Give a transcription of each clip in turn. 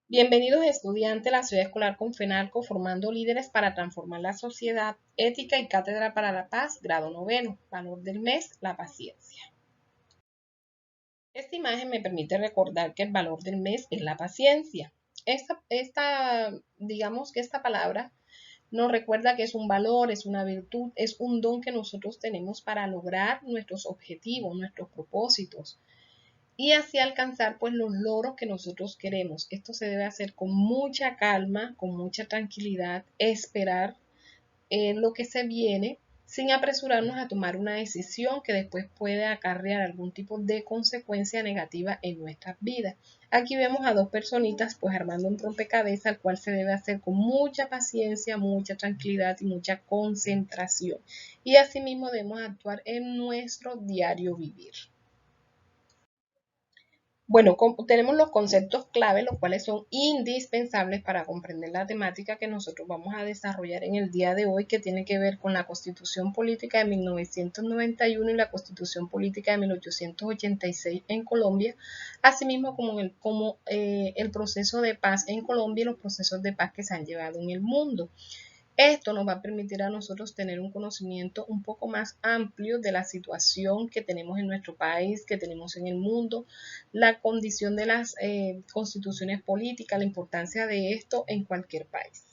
Bienvenidos estudiantes a la Ciudad Escolar Confenalco, formando líderes para transformar la sociedad, ética y cátedra para la paz, grado noveno, valor del mes, la paciencia. Esta imagen me permite recordar que el valor del mes es la paciencia. Digamos que esta palabra nos recuerda que es un valor, es una virtud, es un don que nosotros tenemos para lograr nuestros objetivos, nuestros propósitos, y así alcanzar pues los logros que nosotros queremos. Esto se debe hacer con mucha calma, con mucha tranquilidad, esperar lo que se viene sin apresurarnos a tomar una decisión que después puede acarrear algún tipo de consecuencia negativa en nuestras vidas. Aquí vemos a dos personitas pues armando un rompecabezas al cual se debe hacer con mucha paciencia, mucha tranquilidad y mucha concentración. Y asimismo debemos actuar en nuestro diario vivir. Bueno, tenemos los conceptos clave, los cuales son indispensables para comprender la temática que nosotros vamos a desarrollar en el día de hoy, que tiene que ver con la Constitución Política de 1991 y la Constitución Política de 1886 en Colombia, asimismo como el proceso de paz en Colombia y los procesos de paz que se han llevado en el mundo. Esto nos va a permitir a nosotros tener un conocimiento un poco más amplio de la situación que tenemos en nuestro país, que tenemos en el mundo, la condición de las constituciones políticas, la importancia de esto en cualquier país.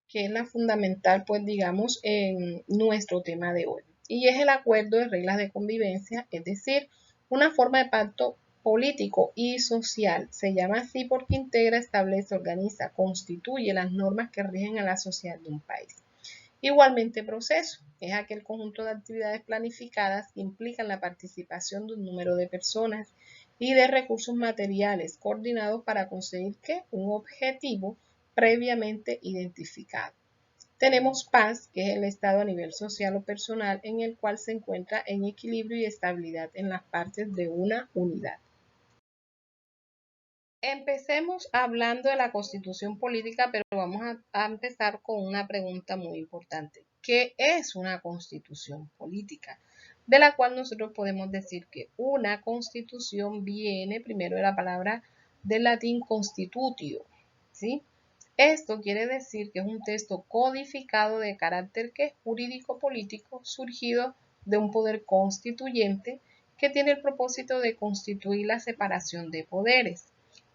Que es la fundamental, pues digamos, en nuestro tema de hoy. Y es el acuerdo de reglas de convivencia, es decir, una forma de pacto político y social. Se llama así porque integra, establece, organiza, constituye las normas que rigen a la sociedad de un país. Igualmente, proceso es aquel conjunto de actividades planificadas que implican la participación de un número de personas y de recursos materiales coordinados para conseguir que un objetivo previamente identificado. Tenemos paz, que es el estado a nivel social o personal en el cual se encuentra en equilibrio y estabilidad en las partes de una unidad. Empecemos hablando de la constitución política, pero vamos a empezar con una pregunta muy importante. ¿Qué es una constitución política? De la cual nosotros podemos decir que una constitución viene primero de la palabra del latín constitutio, ¿sí? Esto quiere decir que es un texto codificado de carácter que es jurídico político surgido de un poder constituyente que tiene el propósito de constituir la separación de poderes,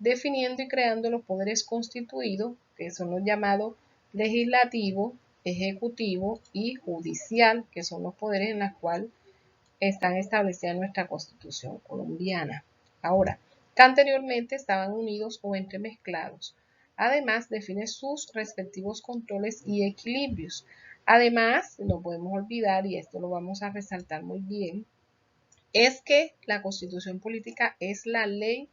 definiendo y creando los poderes constituidos, que son los llamados legislativo, ejecutivo y judicial, que son los poderes en los cuales están establecidas en nuestra Constitución colombiana. Ahora, que anteriormente estaban unidos o entremezclados. Además, define sus respectivos controles y equilibrios. Además, no podemos olvidar, y esto lo vamos a resaltar muy bien, es que la Constitución política es la ley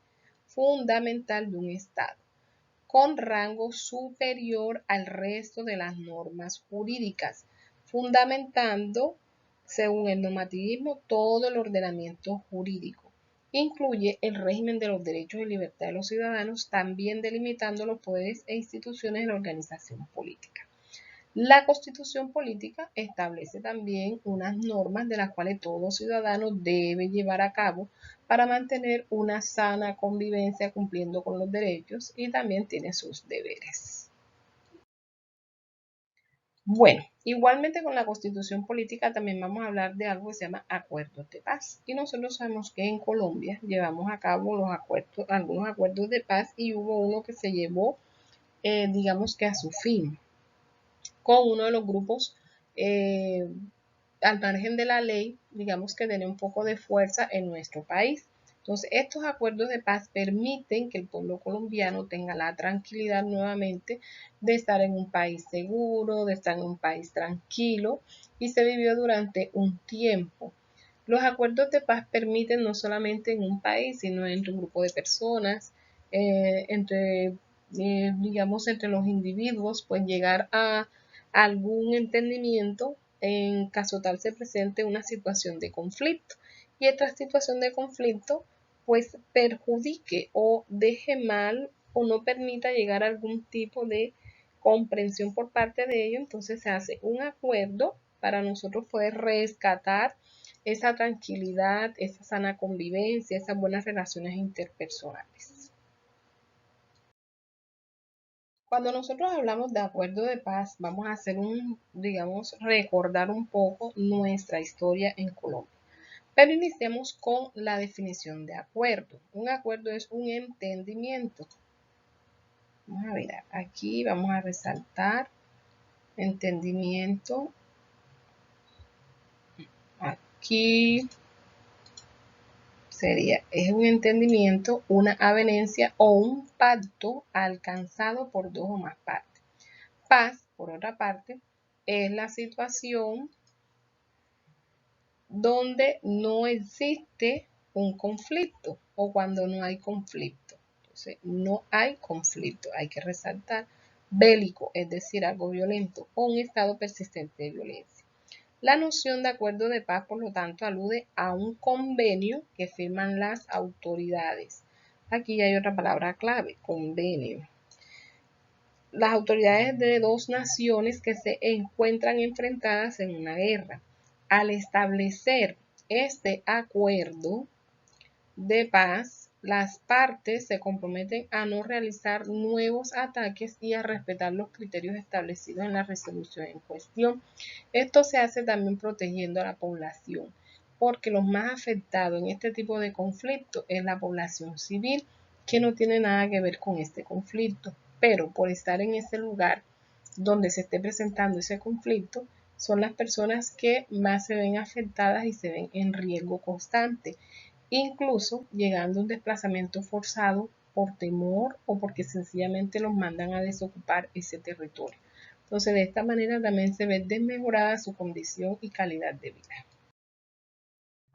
fundamental de un Estado, con rango superior al resto de las normas jurídicas, fundamentando, según el normativismo, todo el ordenamiento jurídico. Incluye el régimen de los derechos y libertades de los ciudadanos, también delimitando los poderes e instituciones de la organización política. La Constitución política establece también unas normas de las cuales todo ciudadano debe llevar a cabo para mantener una sana convivencia cumpliendo con los derechos y también tiene sus deberes. Bueno, igualmente con la Constitución política también vamos a hablar de algo que se llama acuerdos de paz. Y nosotros sabemos que en Colombia llevamos a cabo algunos acuerdos de paz y hubo uno que se llevó, digamos que a su fin, con uno de los grupos eh, al margen de la ley, digamos que tiene un poco de fuerza en nuestro país. Entonces, estos acuerdos de paz permiten que el pueblo colombiano tenga la tranquilidad nuevamente de estar en un país seguro, de estar en un país tranquilo, y se vivió durante un tiempo. Los acuerdos de paz permiten no solamente en un país, sino entre un grupo de personas, digamos, entre los individuos, pues llegar a algún entendimiento en caso tal se presente una situación de conflicto. Y esta situación de conflicto pues perjudique o deje mal o no permita llegar a algún tipo de comprensión por parte de ellos, entonces se hace un acuerdo para nosotros poder rescatar esa tranquilidad, esa sana convivencia, esas buenas relaciones interpersonales. Cuando nosotros hablamos de acuerdo de paz, vamos a hacer recordar un poco nuestra historia en Colombia. Pero iniciemos con la definición de acuerdo. Un acuerdo es un entendimiento. Vamos a ver, aquí vamos a resaltar entendimiento. Aquí es un entendimiento, una avenencia o un pacto alcanzado por dos o más partes. Paz, por otra parte, es la situación donde no existe un conflicto o cuando no hay conflicto. Entonces, no hay conflicto, hay que resaltar bélico, es decir, algo violento o un estado persistente de violencia. La noción de acuerdo de paz, por lo tanto, alude a un convenio que firman las autoridades. Aquí hay otra palabra clave, convenio. Las autoridades de dos naciones que se encuentran enfrentadas en una guerra. Al establecer este acuerdo de paz, las partes se comprometen a no realizar nuevos ataques y a respetar los criterios establecidos en la resolución en cuestión. Esto se hace también protegiendo a la población, porque los más afectados en este tipo de conflicto es la población civil, que no tiene nada que ver con este conflicto, pero por estar en ese lugar donde se esté presentando ese conflicto, son las personas que más se ven afectadas y se ven en riesgo constante, incluso llegando a un desplazamiento forzado por temor o porque sencillamente los mandan a desocupar ese territorio. Entonces, de esta manera también se ve desmejorada su condición y calidad de vida.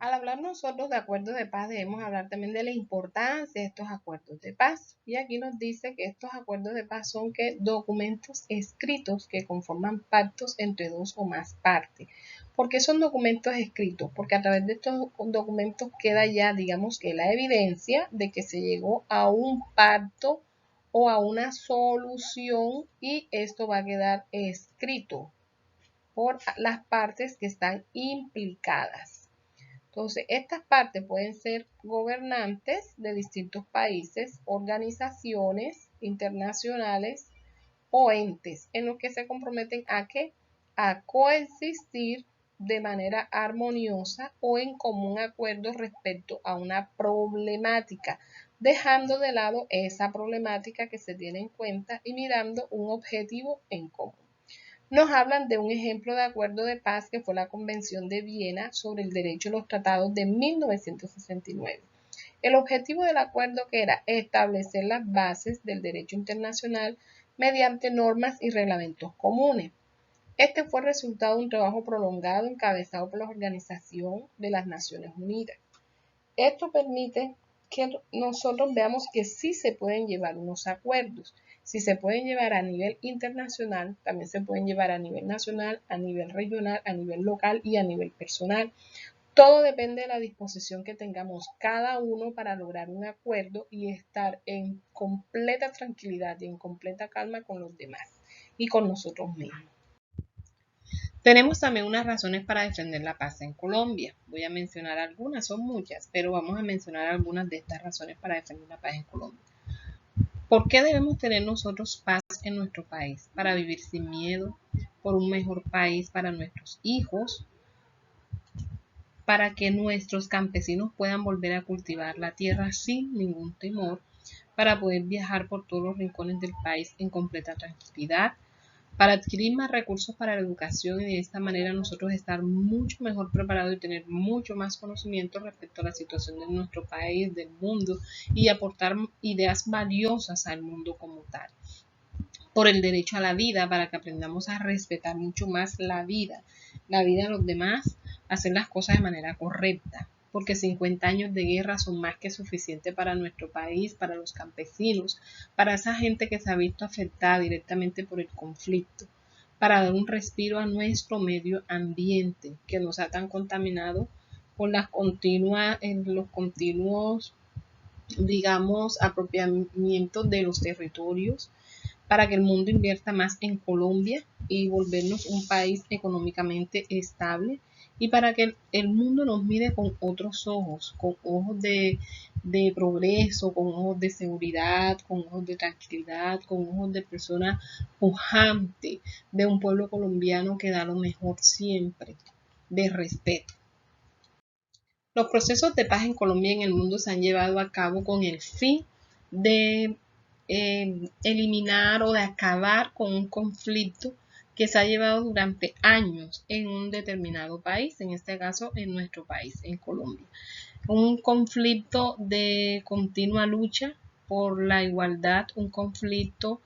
Al hablar nosotros de acuerdos de paz, debemos hablar también de la importancia de estos acuerdos de paz. Y aquí nos dice que estos acuerdos de paz son documentos escritos que conforman pactos entre dos o más partes. ¿Por qué son documentos escritos? Porque a través de estos documentos queda ya, digamos que la evidencia de que se llegó a un pacto o a una solución y esto va a quedar escrito por las partes que están implicadas. Entonces, estas partes pueden ser gobernantes de distintos países, organizaciones internacionales o entes en los que se comprometen a coexistir de manera armoniosa o en común acuerdo respecto a una problemática, dejando de lado esa problemática que se tiene en cuenta y mirando un objetivo en común. Nos hablan de un ejemplo de acuerdo de paz que fue la Convención de Viena sobre el Derecho y los Tratados de 1969. El objetivo del acuerdo que era establecer las bases del derecho internacional mediante normas y reglamentos comunes. Este fue el resultado de un trabajo prolongado encabezado por la Organización de las Naciones Unidas. Esto permite que nosotros veamos que sí se pueden llevar unos acuerdos. Si se pueden llevar a nivel internacional, también se pueden llevar a nivel nacional, a nivel regional, a nivel local y a nivel personal. Todo depende de la disposición que tengamos cada uno para lograr un acuerdo y estar en completa tranquilidad y en completa calma con los demás y con nosotros mismos. Tenemos también unas razones para defender la paz en Colombia. Voy a mencionar algunas, son muchas, pero vamos a mencionar algunas de estas razones para defender la paz en Colombia. ¿Por qué debemos tener nosotros paz en nuestro país? Para vivir sin miedo, por un mejor país para nuestros hijos, para que nuestros campesinos puedan volver a cultivar la tierra sin ningún temor, para poder viajar por todos los rincones del país en completa tranquilidad, para adquirir más recursos para la educación y de esta manera nosotros estar mucho mejor preparados y tener mucho más conocimiento respecto a la situación de nuestro país, del mundo y aportar ideas valiosas al mundo como tal. Por el derecho a la vida, para que aprendamos a respetar mucho más la vida de los demás, hacer las cosas de manera correcta. Porque 50 años de guerra son más que suficientes para nuestro país, para los campesinos, para esa gente que se ha visto afectada directamente por el conflicto, para dar un respiro a nuestro medio ambiente, que no sea tan contaminado por los continuos, digamos, apropiamientos de los territorios, para que el mundo invierta más en Colombia y volvernos un país económicamente estable y para que el mundo nos mire con otros ojos, con ojos de progreso, con ojos de seguridad, con ojos de tranquilidad, con ojos de persona pujante, de un pueblo colombiano que da lo mejor siempre, de respeto. Los procesos de paz en Colombia y en el mundo se han llevado a cabo con el fin de eliminar o de acabar con un conflicto que se ha llevado durante años en un determinado país, en este caso en nuestro país, en Colombia. Un conflicto de continua lucha por la igualdad, un conflicto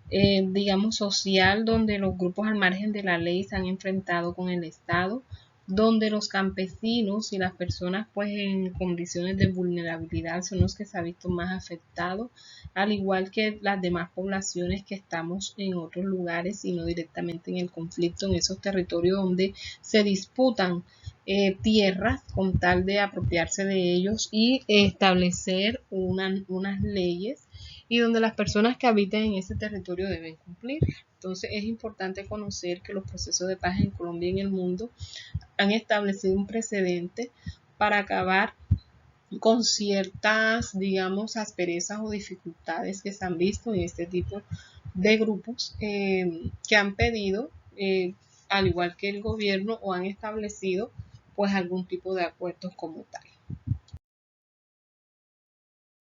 digamos, social, donde los grupos al margen de la ley se han enfrentado con el Estado, donde los campesinos y las personas pues en condiciones de vulnerabilidad son los que se han visto más afectados, al igual que las demás poblaciones que estamos en otros lugares y no directamente en el conflicto, en esos territorios donde se disputan tierras con tal de apropiarse de ellos y establecer unas leyes y donde las personas que habitan en ese territorio deben cumplir. Entonces es importante conocer que los procesos de paz en Colombia y en el mundo han establecido un precedente para acabar con ciertas, digamos, asperezas o dificultades que se han visto en este tipo de grupos que han pedido, al igual que el gobierno, o han establecido pues algún tipo de acuerdos como tal.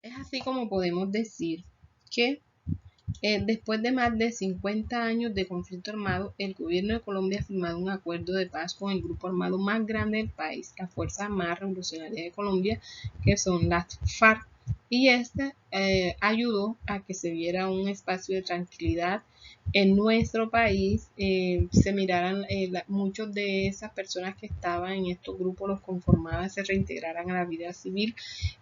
Es así como podemos decir que después de más de 50 años de conflicto armado, el gobierno de Colombia ha firmado un acuerdo de paz con el grupo armado más grande del país, la Fuerza Armada Revolucionaria de Colombia, que son las FARC. Y este ayudó a que se viera un espacio de tranquilidad en nuestro país, se miraran muchos de esas personas que estaban en estos grupos, los conformaban, se reintegraran a la vida civil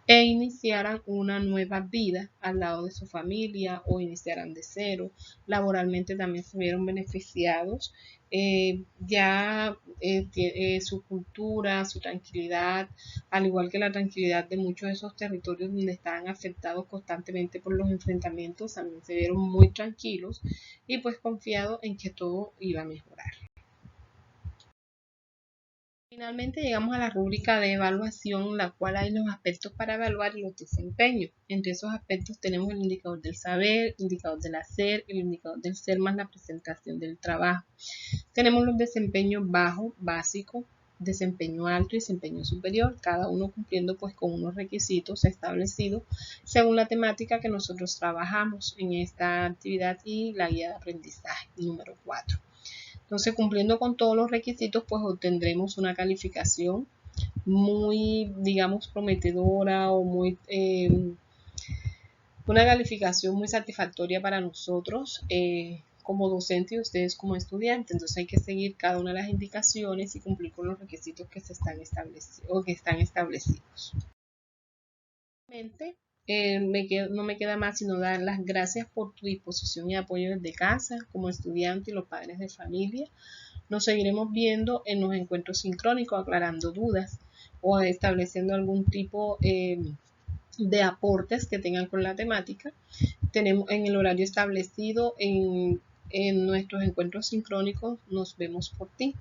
e iniciaran una nueva vida al lado de su familia o iniciaran de cero. Laboralmente también se vieron beneficiados. Su cultura, su tranquilidad, al igual que la tranquilidad de muchos de esos territorios donde estaban afectados constantemente por los enfrentamientos, también se vieron muy tranquilos y pues confiados en que todo iba a mejorar. Finalmente llegamos a la rúbrica de evaluación, la cual hay los aspectos para evaluar y los desempeños. Entre esos aspectos tenemos el indicador del saber, el indicador del hacer, el indicador del ser más la presentación del trabajo. Tenemos los desempeños bajo, básico, desempeño alto y desempeño superior, cada uno cumpliendo pues con unos requisitos establecidos según la temática que nosotros trabajamos en esta actividad y la guía de aprendizaje número 4. Entonces, cumpliendo con todos los requisitos, pues obtendremos una calificación muy, digamos, prometedora o una calificación muy satisfactoria para nosotros como docente y ustedes como estudiantes. Entonces hay que seguir cada una de las indicaciones y cumplir con los requisitos que están establecidos. No me queda más sino dar las gracias por tu disposición y apoyo desde casa, como estudiante y los padres de familia. Nos seguiremos viendo en los encuentros sincrónicos, aclarando dudas o estableciendo algún tipo de aportes que tengan con la temática. Tenemos en el horario establecido en nuestros encuentros sincrónicos. Nos vemos por ti.